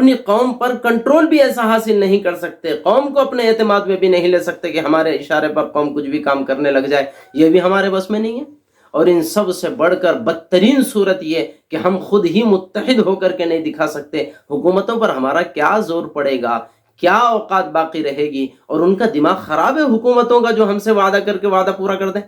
اپنی قوم پر کنٹرول بھی ایسا حاصل نہیں کر سکتے، قوم کو اپنے اعتماد میں بھی نہیں لے سکتے کہ ہمارے اشارے پر قوم کچھ بھی کام کرنے لگ جائے، یہ بھی ہمارے بس میں نہیں ہے۔ اور ان سب سے بڑھ کر بدترین صورت یہ کہ ہم خود ہی متحد ہو کر کے نہیں دکھا سکتے، حکومتوں پر ہمارا کیا زور پڑے گا، کیا اوقات باقی رہے گی، اور ان کا دماغ خراب ہے حکومتوں کا، جو ہم سے وعدہ کر کے وعدہ پورا کر دیں،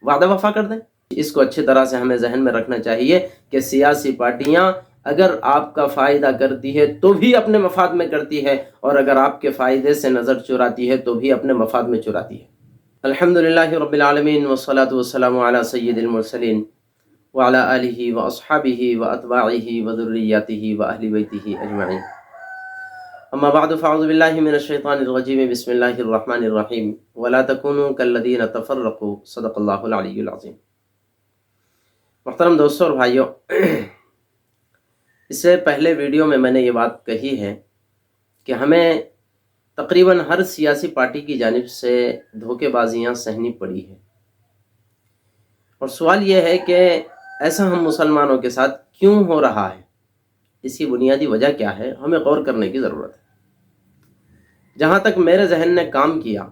وعدہ وفا کر دیں۔ اس کو اچھی طرح سے ہمیں ذہن میں رکھنا چاہیے کہ سیاسی پارٹیاں اگر آپ کا فائدہ کرتی ہے تو بھی اپنے مفاد میں کرتی ہے، اور اگر آپ کے فائدے سے نظر چراتی ہے تو بھی اپنے مفاد میں چراتی ہے۔ الحمدللہ رب العالمین والصلاة والسلام علی سید المرسلین وعلی آلہ واصحابہ واتباعہ وذریاتہ واہل بیتہ اجمعین۔ اما بعد فاعوذ باللہ من الشیطان الرجیم، بسم اللہ الرحمن الرحیم، ولا تکونوا کالذین تفرقوا، صدق اللہ العلی العظیم۔ محترم دوستوں اور بھائیوں، اس سے پہلے ویڈیو میں نے یہ بات کہی ہے کہ ہمیں تقریباً ہر سیاسی پارٹی کی جانب سے دھوکے بازیاں سہنی پڑی ہے، اور سوال یہ ہے کہ ایسا ہم مسلمانوں کے ساتھ کیوں ہو رہا ہے، اس کی بنیادی وجہ کیا ہے، ہمیں غور کرنے کی ضرورت ہے۔ جہاں تک میرے ذہن نے کام کیا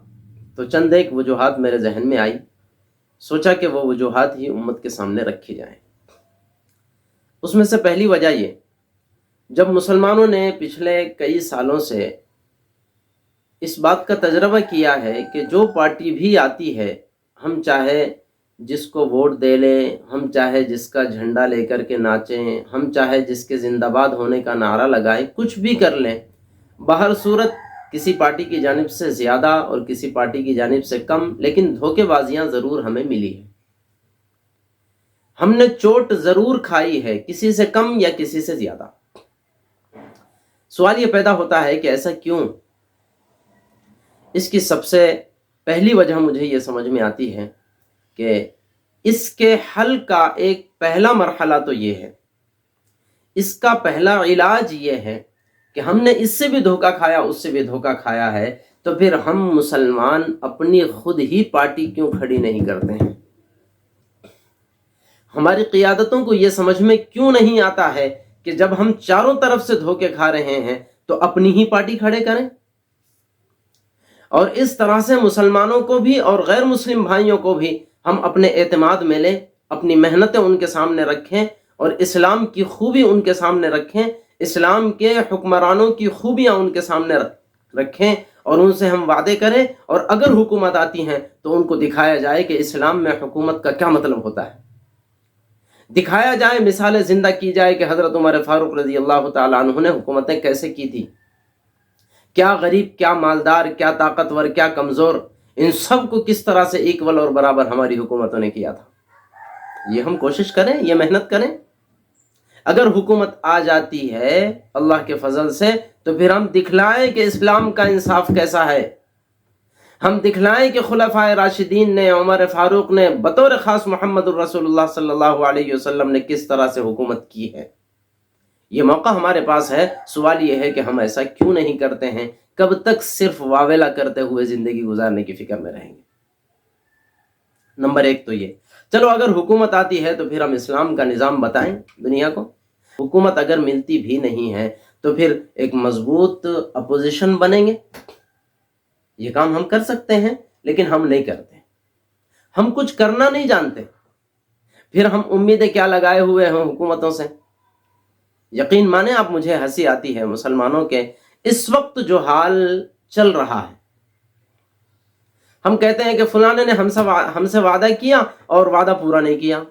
تو چند ایک وجوہات میرے ذہن میں آئی، سوچا کہ وہ وجوہات ہی امت کے سامنے رکھی جائیں۔ اس میں سے پہلی وجہ یہ، جب مسلمانوں نے پچھلے کئی سالوں سے اس بات کا تجربہ کیا ہے کہ جو پارٹی بھی آتی ہے، ہم چاہے جس کو ووٹ دے لیں، ہم چاہے جس کا جھنڈا لے کر کے ناچیں، ہم چاہے جس کے زندہ باد ہونے کا نعرہ لگائیں، کچھ بھی کر لیں، بہر صورت کسی پارٹی کی جانب سے زیادہ اور کسی پارٹی کی جانب سے کم، لیکن دھوکے بازیاں ضرور ہمیں ملی ہیں۔ ہم نے چوٹ ضرور کھائی ہے، کسی سے کم یا کسی سے زیادہ۔ سوال یہ پیدا ہوتا ہے کہ ایسا کیوں؟ اس کی سب سے پہلی وجہ مجھے یہ سمجھ میں آتی ہے کہ اس کے حل کا ایک پہلا مرحلہ تو یہ ہے، اس کا پہلا علاج یہ ہے کہ ہم نے اس سے بھی دھوکہ کھایا، اس سے بھی دھوکہ کھایا ہے، تو پھر ہم مسلمان اپنی خود ہی پارٹی کیوں کھڑی نہیں کرتے ہیں؟ ہماری قیادتوں کو یہ سمجھ میں کیوں نہیں آتا ہے کہ جب ہم چاروں طرف سے دھوکے کھا رہے ہیں تو اپنی ہی پارٹی کھڑے کریں، اور اس طرح سے مسلمانوں کو بھی اور غیر مسلم بھائیوں کو بھی ہم اپنے اعتماد میں لیں، اپنی محنتیں ان کے سامنے رکھیں، اور اسلام کی خوبی ان کے سامنے رکھیں، اسلام کے حکمرانوں کی خوبیاں ان کے سامنے رکھیں، اور ان سے ہم وعدے کریں، اور اگر حکومت آتی ہیں تو ان کو دکھایا جائے کہ اسلام میں حکومت کا کیا مطلب ہوتا ہے، دکھایا جائے، مثالیں زندہ کی جائے کہ حضرت عمر فاروق رضی اللہ تعالیٰ عنہ نے حکومتیں کیسے کی تھی، کیا غریب، کیا مالدار، کیا طاقتور، کیا کمزور، ان سب کو کس طرح سے ایکول اور برابر ہماری حکومتوں نے کیا تھا۔ یہ ہم کوشش کریں، یہ محنت کریں۔ اگر حکومت آ جاتی ہے اللہ کے فضل سے تو پھر ہم دکھلائیں کہ اسلام کا انصاف کیسا ہے، ہم دکھلائیں کہ خلفائے راشدین نے، عمر فاروق نے، بطور خاص محمد الرسول اللہ صلی اللہ علیہ وسلم نے کس طرح سے حکومت کی ہے۔ یہ موقع ہمارے پاس ہے۔ سوال یہ ہے کہ ہم ایسا کیوں نہیں کرتے ہیں؟ کب تک صرف واویلا کرتے ہوئے زندگی گزارنے کی فکر میں رہیں گے؟ نمبر ایک تو یہ، چلو اگر حکومت آتی ہے تو پھر ہم اسلام کا نظام بتائیں دنیا کو۔ حکومت اگر ملتی بھی نہیں ہے تو پھر ایک مضبوط اپوزیشن بنیں گے۔ یہ کام ہم کر سکتے ہیں، لیکن ہم نہیں کرتے، ہم کچھ کرنا نہیں جانتے، پھر ہم امیدیں کیا لگائے ہوئے ہیں حکومتوں سے۔ یقین مانیں، آپ، مجھے ہنسی آتی ہے مسلمانوں کے اس وقت جو حال چل رہا ہے۔ ہم کہتے ہیں کہ فلانے نے ہم سے وعدہ کیا اور وعدہ پورا نہیں کیا،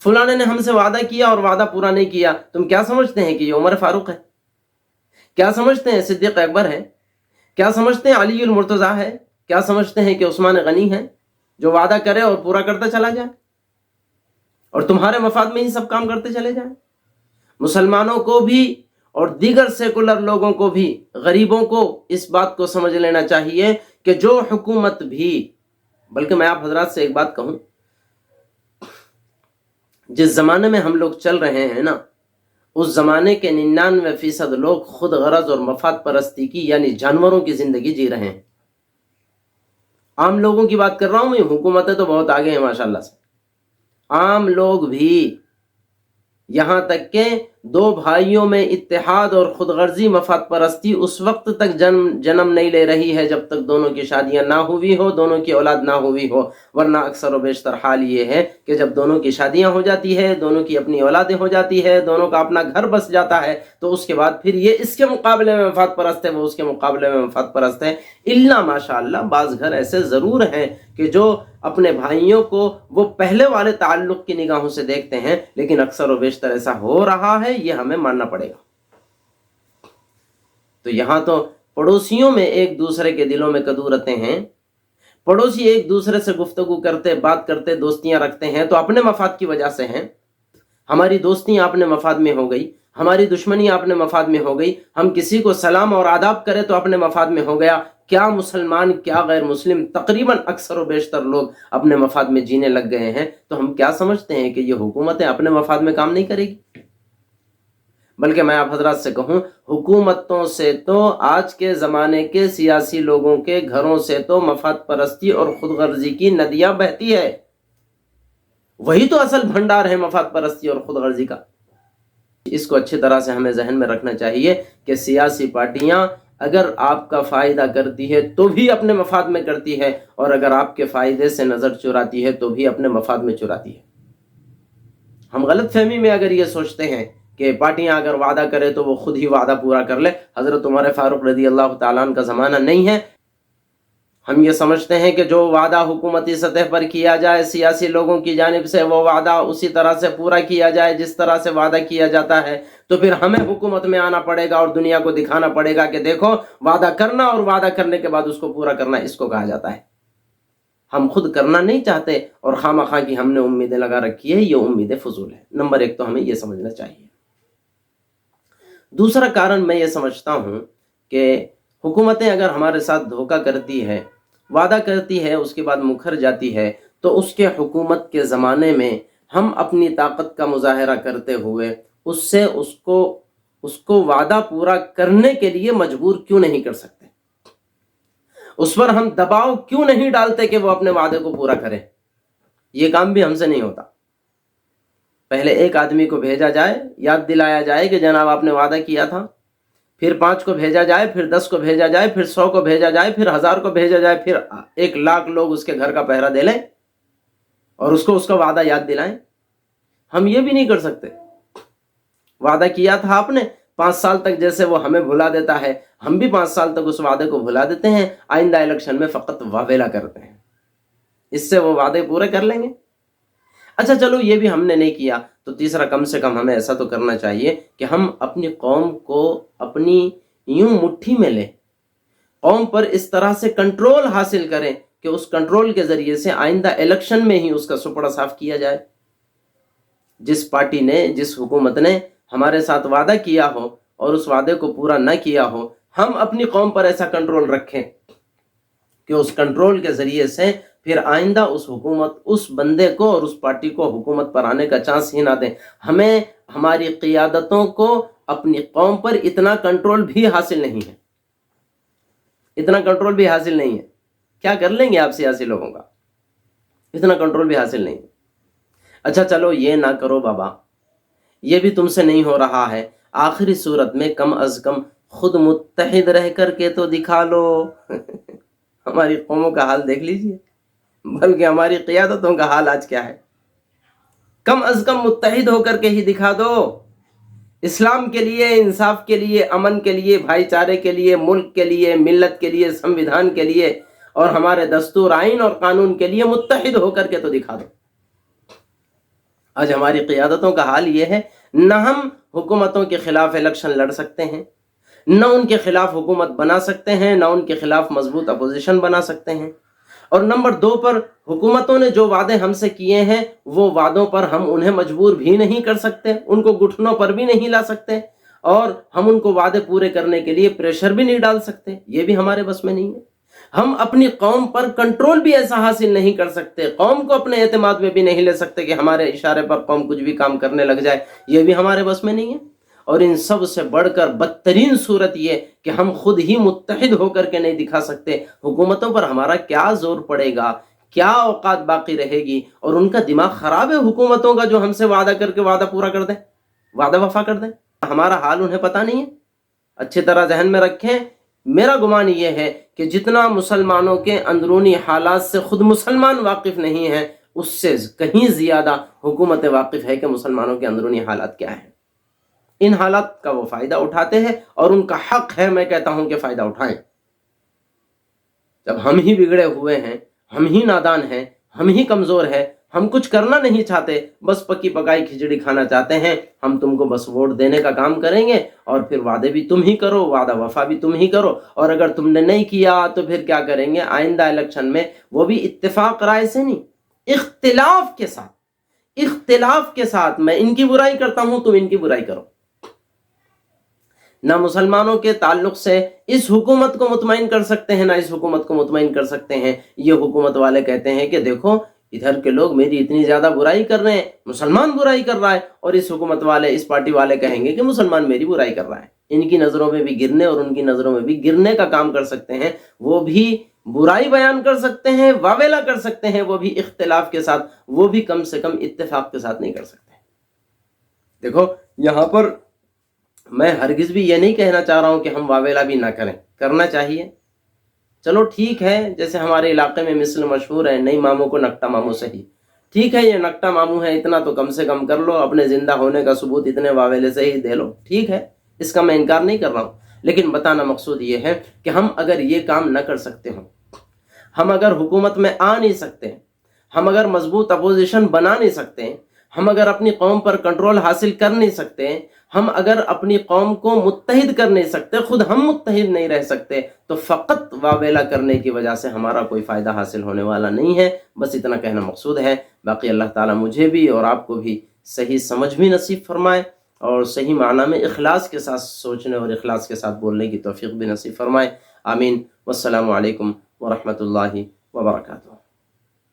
فلانے نے ہم سے وعدہ کیا اور وعدہ پورا نہیں کیا۔ تم کیا سمجھتے ہیں کہ یہ عمر فاروق ہے؟ کیا سمجھتے ہیں صدیق اکبر ہے؟ کیا سمجھتے ہیں علی المرتضیٰ ہے؟ کیا سمجھتے ہیں کہ عثمان غنی ہے، جو وعدہ کرے اور پورا کرتا چلا جائے اور تمہارے مفاد میں ہی سب کام کرتے چلے جائیں؟ مسلمانوں کو بھی اور دیگر سیکولر لوگوں کو بھی، غریبوں کو اس بات کو سمجھ لینا چاہیے کہ جو حکومت بھی، بلکہ میں آپ حضرات سے ایک بات کہوں، جس زمانے میں ہم لوگ چل رہے ہیں نا، اس زمانے کے 99% لوگ خود غرض اور مفاد پرستی کی، یعنی جانوروں کی زندگی جی رہے ہیں۔ عام لوگوں کی بات کر رہا ہوں میں، حکومتیں تو بہت آگے ہیں ماشاءاللہ سے۔ عام لوگ بھی، یہاں تک کہ دو بھائیوں میں اتحاد اور خود غرضی مفاد پرستی اس وقت تک جنم نہیں لے رہی ہے جب تک دونوں کی شادیاں نہ ہوئی ہو، دونوں کی اولاد نہ ہوئی ہو، ورنہ اکثر و بیشتر حال یہ ہے کہ جب دونوں کی شادیاں ہو جاتی ہے، دونوں کی اپنی اولادیں ہو جاتی ہے، دونوں کا اپنا گھر بس جاتا ہے، تو اس کے بعد پھر یہ اس کے مقابلے میں مفاد پرست ہے، وہ اس کے مقابلے میں مفاد پرست ہے۔ الا ماشاء اللہ بعض گھر ایسے ضرور ہیں کہ جو اپنے بھائیوں کو وہ پہلے والے تعلق کی نگاہوں سے دیکھتے ہیں، لیکن اکثر و بیشتر ایسا ہو رہا ہے، یہ ہمیں ماننا پڑے گا۔ تو یہاں تو پڑوسیوں میں ایک دوسرے کے دلوں میں کدورتیں ہیں، پڑوسی ایک دوسرے سے گفتگو کرتے، بات کرتے، دوستیاں رکھتے ہیں تو اپنے مفاد کی وجہ سے ہیں۔ ہماری دوستیاں اپنے مفاد میں ہو گئی، ہماری دشمنی اپنے مفاد میں ہو گئی، ہم کسی کو سلام اور آداب کرے تو اپنے مفاد میں ہو گیا۔ کیا مسلمان کیا غیر مسلم، تقریباً اکثر و بیشتر لوگ اپنے مفاد میں جینے لگ گئے ہیں، تو ہم کیا سمجھتے ہیں کہ یہ حکومتیں اپنے مفاد میں کام نہیں کرے گی؟ بلکہ میں آپ حضرات سے کہوں، حکومتوں سے تو آج کے زمانے کے سیاسی لوگوں کے گھروں سے تو مفاد پرستی اور خود غرضی کی ندیاں بہتی ہے، وہی تو اصل بھنڈار ہے مفاد پرستی اور خود غرضی کا۔ اس کو اچھی طرح سے ہمیں ذہن میں رکھنا چاہیے کہ سیاسی پارٹیاں اگر آپ کا فائدہ کرتی ہے تو بھی اپنے مفاد میں کرتی ہے، اور اگر آپ کے فائدے سے نظر چراتی ہے تو بھی اپنے مفاد میں چراتی ہے۔ ہم غلط فہمی میں اگر یہ سوچتے ہیں کہ پارٹیاں اگر وعدہ کرے تو وہ خود ہی وعدہ پورا کر لے، حضرت عمر فاروق رضی اللہ تعالیٰ عنہ کا زمانہ نہیں ہے۔ ہم یہ سمجھتے ہیں کہ جو وعدہ حکومتی سطح پر کیا جائے سیاسی لوگوں کی جانب سے، وہ وعدہ اسی طرح سے پورا کیا جائے جس طرح سے وعدہ کیا جاتا ہے، تو پھر ہمیں حکومت میں آنا پڑے گا اور دنیا کو دکھانا پڑے گا کہ دیکھو وعدہ کرنا اور وعدہ کرنے کے بعد اس کو پورا کرنا، اس کو کہا جاتا ہے۔ ہم خود کرنا نہیں چاہتے اور خواہ مخواہ کی ہم نے امیدیں لگا رکھی ہے، یہ امیدیں فضول ہے۔ نمبر ایک تو ہمیں یہ سمجھنا چاہیے۔ دوسرا کارن میں یہ سمجھتا ہوں کہ حکومتیں اگر ہمارے ساتھ دھوکہ کرتی ہے، وعدہ کرتی ہے، اس کے بعد مکر جاتی ہے، تو اس کے حکومت کے زمانے میں ہم اپنی طاقت کا مظاہرہ کرتے ہوئے اس کو وعدہ پورا کرنے کے لیے مجبور کیوں نہیں کر سکتے؟ اس پر ہم دباؤ کیوں نہیں ڈالتے کہ وہ اپنے وعدے کو پورا کرے؟ یہ کام بھی ہم سے نہیں ہوتا۔ پہلے ایک آدمی کو بھیجا جائے، یاد دلایا جائے کہ جناب آپ نے وعدہ کیا تھا، پھر 5 کو بھیجا جائے، پھر 10 کو بھیجا جائے، پھر 100 کو بھیجا جائے، پھر 1000 کو بھیجا جائے، پھر 1,00,000 لوگ اس کے گھر کا پہرا دے لیں اور اس کو اس کا وعدہ یاد دلائیں۔ ہم یہ بھی نہیں کر سکتے۔ وعدہ کیا تھا آپ نے 5 سال تک، جیسے وہ ہمیں بھلا دیتا ہے، ہم بھی 5 سال تک اس وعدے کو بھلا دیتے ہیں، آئندہ الیکشن میں فقط واویلا کرتے ہیں، اس سے وہ وعدے پورے کر لیں گے۔ اچھا چلو یہ بھی ہم نے نہیں کیا، تو تیسرا کم سے کم ہمیں ایسا تو کرنا چاہیے کہ ہم اپنی قوم کو اپنی یوں مٹھی میں لیں، قوم پر اس طرح سے کنٹرول حاصل کریں کہ اس کنٹرول کے ذریعے سے آئندہ الیکشن میں ہی اس کا سپڑا صاف کیا جائے۔ جس پارٹی نے، جس حکومت نے ہمارے ساتھ وعدہ کیا ہو اور اس وعدے کو پورا نہ کیا ہو، ہم اپنی قوم پر ایسا کنٹرول رکھیں کہ اس کنٹرول کے ذریعے سے پھر آئندہ اس حکومت، اس بندے کو اور اس پارٹی کو حکومت پر آنے کا چانس ہی نہ دیں۔ ہمیں ہماری قیادتوں کو اپنی قوم پر اتنا کنٹرول بھی حاصل نہیں ہے، اتنا کنٹرول بھی حاصل نہیں ہے۔ کیا کر لیں گے آپ سیاسی لوگوں کا؟ اتنا کنٹرول بھی حاصل نہیں ہے۔ اچھا چلو یہ نہ کرو بابا، یہ بھی تم سے نہیں ہو رہا ہے، آخری صورت میں کم از کم خود متحد رہ کر کے تو دکھا لو۔ ہماری قوموں کا حال دیکھ لیجئے، بلکہ ہماری قیادتوں کا حال آج کیا ہے۔ کم از کم متحد ہو کر کے ہی دکھا دو، اسلام کے لیے، انصاف کے لیے، امن کے لیے، بھائی چارے کے لیے، ملک کے لیے، ملت کے لیے، سمویدھان کے لیے اور ہمارے دستور، آئین اور قانون کے لیے متحد ہو کر کے تو دکھا دو۔ آج ہماری قیادتوں کا حال یہ ہے، نہ ہم حکومتوں کے خلاف الیکشن لڑ سکتے ہیں، نہ ان کے خلاف حکومت بنا سکتے ہیں، نہ ان کے خلاف مضبوط اپوزیشن بنا سکتے ہیں، اور نمبر 2 پر حکومتوں نے جو وعدے ہم سے کیے ہیں وہ وعدوں پر ہم انہیں مجبور بھی نہیں کر سکتے، ان کو گھٹنوں پر بھی نہیں لا سکتے، اور ہم ان کو وعدے پورے کرنے کے لیے پریشر بھی نہیں ڈال سکتے، یہ بھی ہمارے بس میں نہیں ہے۔ ہم اپنی قوم پر کنٹرول بھی ایسا حاصل نہیں کر سکتے، قوم کو اپنے اعتماد میں بھی نہیں لے سکتے کہ ہمارے اشارے پر قوم کچھ بھی کام کرنے لگ جائے، یہ بھی ہمارے بس میں نہیں ہے۔ اور ان سب سے بڑھ کر بدترین صورت یہ کہ ہم خود ہی متحد ہو کر کے نہیں دکھا سکتے، حکومتوں پر ہمارا کیا زور پڑے گا، کیا اوقات باقی رہے گی، اور ان کا دماغ خراب ہے حکومتوں کا جو ہم سے وعدہ کر کے وعدہ پورا کر دیں۔ وعدہ وفا کر دیں. ہمارا حال انہیں پتہ نہیں ہے. اچھی طرح ذہن میں رکھیں، میرا گمان یہ ہے کہ جتنا مسلمانوں کے اندرونی حالات سے خود مسلمان واقف نہیں ہیں، اس سے کہیں زیادہ حکومت واقف ہے کہ مسلمانوں کے اندرونی حالات کیا ہیں. ان حالات کا وہ فائدہ اٹھاتے ہیں اور ان کا حق ہے، میں کہتا ہوں کہ فائدہ اٹھائیں. جب ہم ہی بگڑے ہوئے ہیں، ہم ہی نادان ہیں، ہم ہی کمزور ہیں، ہم کچھ کرنا نہیں چاہتے، بس پکی پکائی کھچڑی کھانا چاہتے ہیں، ہم تم کو بس ووٹ دینے کا کام کریں گے اور پھر وعدے بھی تم ہی کرو، وعدہ وفا بھی تم ہی کرو، اور اگر تم نے نہیں کیا تو پھر کیا کریں گے آئندہ الیکشن میں، وہ بھی اتفاق رائے سے نہیں، اختلاف کے ساتھ. اختلاف کے ساتھ میں ان کی برائی کرتا ہوں، تم ان کی برائی کرو. نہ مسلمانوں کے تعلق سے اس حکومت کو مطمئن کر سکتے ہیں، نہ اس حکومت کو مطمئن کر سکتے ہیں. یہ حکومت والے کہتے ہیں کہ دیکھو ادھر کے لوگ میری اتنی زیادہ برائی کر رہے ہیں، مسلمان برائی کر رہا ہے، اور اس حکومت والے، اس پارٹی والے کہیں گے کہ مسلمان میری برائی کر رہا ہے. ان کی نظروں میں بھی گرنے اور ان کی نظروں میں بھی گرنے کا کام کر سکتے ہیں. وہ بھی برائی بیان کر سکتے ہیں، واویلا کر سکتے ہیں، وہ بھی اختلاف کے ساتھ، وہ بھی کم سے کم اتفاق کے ساتھ نہیں کر سکتے. دیکھو یہاں پر میں ہرگز بھی یہ نہیں کہنا چاہ رہا ہوں کہ ہم واویلا بھی نہ کریں، کرنا چاہیے. چلو ٹھیک ہے، جیسے ہمارے علاقے میں مثل مشہور ہے، نئی ماموں کو نکٹا ماموں صحیح. ٹھیک ہے، یہ نکٹا ماموں ہے، اتنا تو کم سے کم کر لو، اپنے زندہ ہونے کا ثبوت اتنے واویلے سے ہی دے لو. ٹھیک ہے، اس کا میں انکار نہیں کر رہا ہوں، لیکن بتانا مقصود یہ ہے کہ ہم اگر یہ کام نہ کر سکتے ہوں، ہم اگر حکومت میں آ نہیں سکتے، ہم اگر مضبوط اپوزیشن بنا نہیں سکتے، ہم اگر اپنی قوم پر کنٹرول حاصل کر نہیں سکتے، ہم اگر اپنی قوم کو متحد کر نہیں سکتے، خود ہم متحد نہیں رہ سکتے، تو فقط واویلا کرنے کی وجہ سے ہمارا کوئی فائدہ حاصل ہونے والا نہیں ہے. بس اتنا کہنا مقصود ہے. باقی اللہ تعالیٰ مجھے بھی اور آپ کو بھی صحیح سمجھ بھی نصیب فرمائے اور صحیح معنی میں اخلاص کے ساتھ سوچنے اور اخلاص کے ساتھ بولنے کی توفیق بھی نصیب فرمائے. آمین. والسلام علیکم ورحمۃ اللہ وبرکاتہ.